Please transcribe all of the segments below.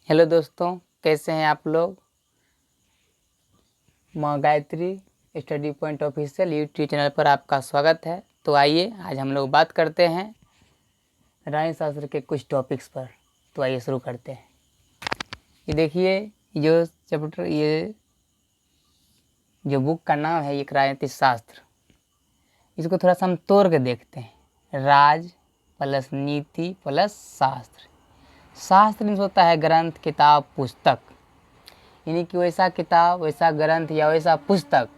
Hello दोस्तों, कैसे हैं आप लोग। माँ Gayatri study point official YouTube channel पर आपका स्वागत है। तो आइए आज हम लोग बात करते हैं राजनीति शास्त्र के कुछ टॉपिक्स पर। तो आइए शुरू करते हैं। ये देखिए, जो चैप्टर, ये जो बुक का नाम है, एक राजनीतिक शास्त्र। इसको थोड़ा सा हम तोड़ के देखते हैं। राज प्लस नीति प्लस शास्त्र। शास्त्र मीन्स होता है ग्रंथ, किताब, पुस्तक, यानी कि वैसा किताब, वैसा ग्रंथ या वैसा पुस्तक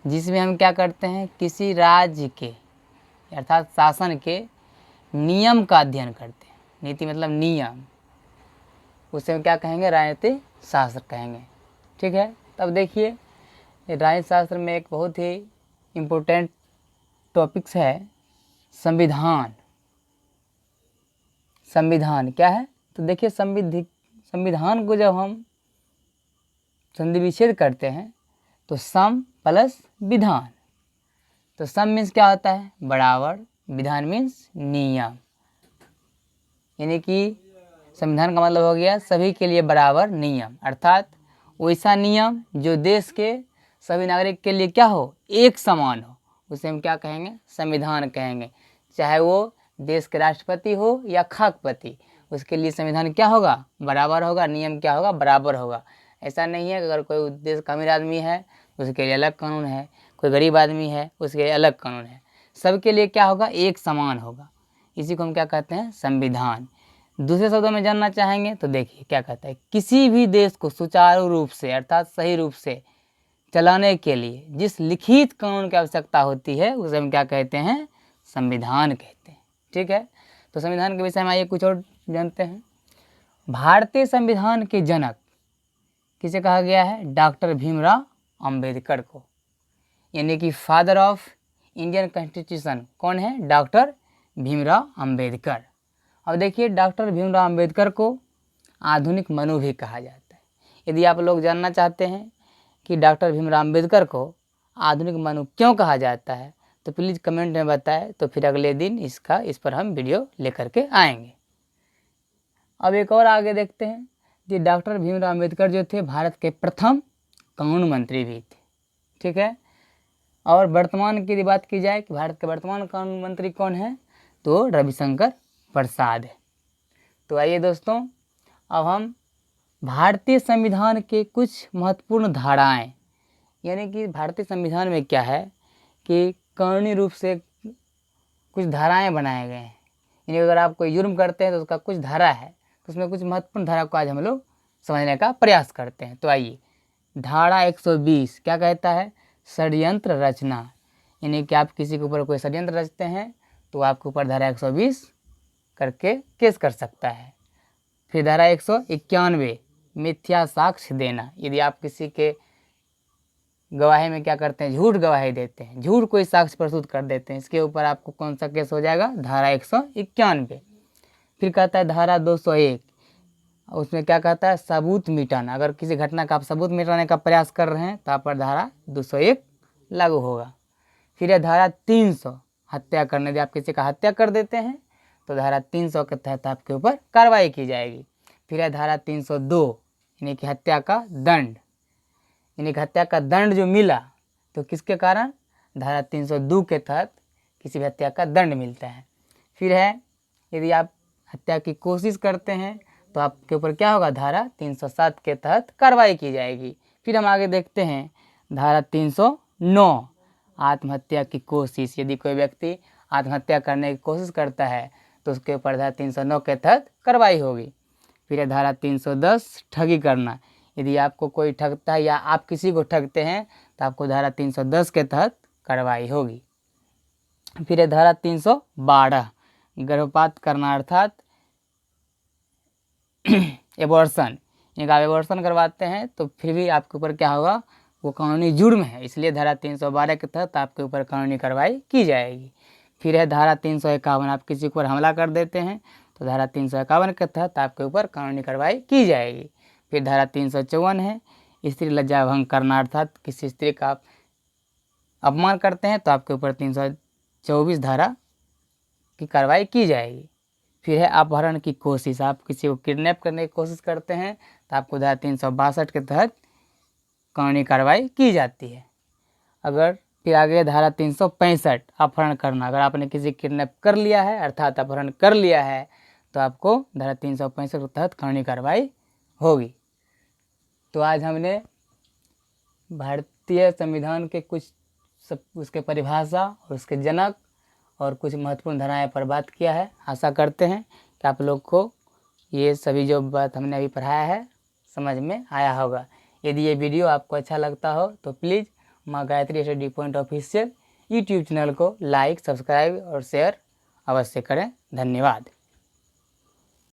जिसमें हम क्या करते हैं, किसी राज्य के अर्थात शासन के नियम का अध्ययन करते हैं। नीति मतलब नियम, उसे हम क्या कहेंगे, राजनीतिक शास्त्र कहेंगे। ठीक है। तब देखिए, राजनीतिक शास्त्र में एक बहुत ही इम्पोर्टेंट टॉपिक्स है संविधान। संविधान क्या है, तो देखिए संविधान को जब हम संधि विच्छेद करते हैं तो सम प्लस विधान। तो सम मीन्स क्या होता है, बराबर, विधान मीन्स नियम, यानी कि संविधान का मतलब हो गया सभी के लिए बराबर नियम, अर्थात वैसा नियम जो देश के सभी नागरिक के लिए क्या हो, एक समान हो, उसे हम क्या कहेंगे, संविधान कहेंगे। चाहे वो देश के राष्ट्रपति हो या खाकपति, उसके लिए संविधान क्या होगा, बराबर होगा, नियम क्या होगा, बराबर होगा। ऐसा नहीं है कि अगर कोई देश का अमीर आदमी है उसके लिए अलग कानून है, कोई गरीब आदमी है उसके लिए अलग कानून है, सबके लिए क्या होगा, एक समान होगा। इसी को हम क्या कहते हैं, संविधान। दूसरे शब्दों में जानना चाहेंगे तो देखिए क्या कहता है, किसी भी देश को सुचारू रूप से अर्थात सही रूप से चलाने के लिए जिस लिखित कानून की आवश्यकता होती है उसे हम क्या कहते हैं, संविधान कहते हैं। ठीक है। तो संविधान के विषय में आइए कुछ और जानते हैं। भारतीय संविधान के जनक किसे कहा गया है, डॉक्टर भीमराव अंबेडकर को, यानी कि फादर ऑफ इंडियन कॉन्स्टिट्यूशन कौन है, डॉक्टर भीमराव अंबेडकर। अब देखिए, डॉक्टर भीमराव अंबेडकर को आधुनिक मनु भी कहा जाता है। यदि आप लोग जानना चाहते हैं कि डॉक्टर भीमराव अंबेडकर को आधुनिक मनु क्यों कहा जाता है तो प्लीज़ कमेंट में बताएं, तो फिर अगले दिन इस पर हम वीडियो लेकर के आएंगे। अब एक और आगे देखते हैं कि डॉक्टर भीमराव अंबेडकर जो थे भारत के प्रथम कानून मंत्री भी थे। ठीक है। और वर्तमान की बात की जाए कि भारत के वर्तमान कानून मंत्री कौन है, तो रविशंकर प्रसाद है। तो आइए दोस्तों, अब हम भारतीय संविधान के कुछ महत्वपूर्ण धाराएं, यानी कि भारतीय संविधान में क्या है कि कानूनी रूप से कुछ धाराएं बनाए गए हैं, यानी अगर आप कोई जुर्म करते हैं तो उसका कुछ धारा है, तो उसमें कुछ महत्वपूर्ण धारा को आज हम लोग समझने का प्रयास करते हैं। तो आइए, धारा 120 क्या कहता है, षड्यंत्र रचना, यानी कि आप किसी के ऊपर कोई षड्यंत्र रचते हैं तो आपके ऊपर धारा 120 करके केस कर सकता है। फिर धारा 191 मिथ्या साक्ष्य देना, यदि आप किसी के गवाही में क्या करते हैं, झूठ गवाही देते हैं, झूठ कोई साक्ष्य प्रस्तुत कर देते हैं, इसके ऊपर आपको कौन सा केस हो जाएगा, धारा 191। फिर कहता है धारा 201, उसमें क्या कहता है, सबूत मिटाना, अगर किसी घटना का आप सबूत मिटाने का प्रयास कर रहे हैं तो आप पर धारा 201 लागू होगा। फिर है धारा 300, हत्या करने, यदि आप किसी का हत्या कर देते हैं तो धारा 300 के तहत आपके ऊपर कार्रवाई की जाएगी। फिर है धारा 302, यानी कि हत्या का दंड, यानी कि हत्या का दंड जो मिला तो किसके कारण, धारा 302 के तहत किसी भी हत्या का दंड मिलता है। फिर है, यदि आप हत्या की कोशिश करते हैं तो आपके ऊपर क्या होगा, धारा 307 के तहत कार्रवाई की जाएगी। फिर हम आगे देखते हैं धारा 309, आत्महत्या की कोशिश, यदि कोई व्यक्ति आत्महत्या करने की कोशिश करता है तो उसके ऊपर धारा 309 के तहत कार्रवाई होगी। फिर है धारा 310, ठगी करना, यदि आपको कोई ठगता है या आप किसी को ठगते हैं तो आपको धारा 310 के तहत कार्रवाई होगी। फिर है धारा 312, गर्भपात करना अर्थात एबॉर्शन, यानी आप एबॉर्शन करवाते हैं तो फिर भी आपके ऊपर क्या होगा, वो कानूनी जुर्म है, इसलिए धारा 312 के तहत आपके ऊपर कानूनी कार्रवाई की जाएगी। फिर है धारा 351, आप किसी के ऊपर हमला कर देते हैं तो धारा 351 के तहत आपके ऊपर कानूनी कार्रवाई की जाएगी। फिर धारा 354 है स्त्री लज्जा भंग करना, अर्थात किसी स्त्री का आप अपमान करते हैं तो आपके ऊपर 324 धारा की कार्रवाई की जाएगी। फिर है अपहरण की कोशिश, आप किसी को किडनैप करने की कोशिश करते हैं तो आपको धारा 362 के तहत कानूनी कार्रवाई की जाती है। अगर फिर आगे धारा 365 अपहरण करना, अगर आपने किसी किडनैप कर लिया है अर्थात अपहरण कर लिया है तो आपको धारा 365 के तहत कानूनी कार्रवाई होगी। तो आज हमने भारतीय संविधान के कुछ उसके परिभाषा और उसके जनक और कुछ महत्वपूर्ण धाराएं पर बात किया है। आशा करते हैं कि आप लोग को ये सभी जो बात हमने अभी पढ़ाया है समझ में आया होगा। यदि ये वीडियो आपको अच्छा लगता हो तो प्लीज़ माँ Gayatri study point official YouTube channel को लाइक, सब्सक्राइब और शेयर अवश्य करें। धन्यवाद।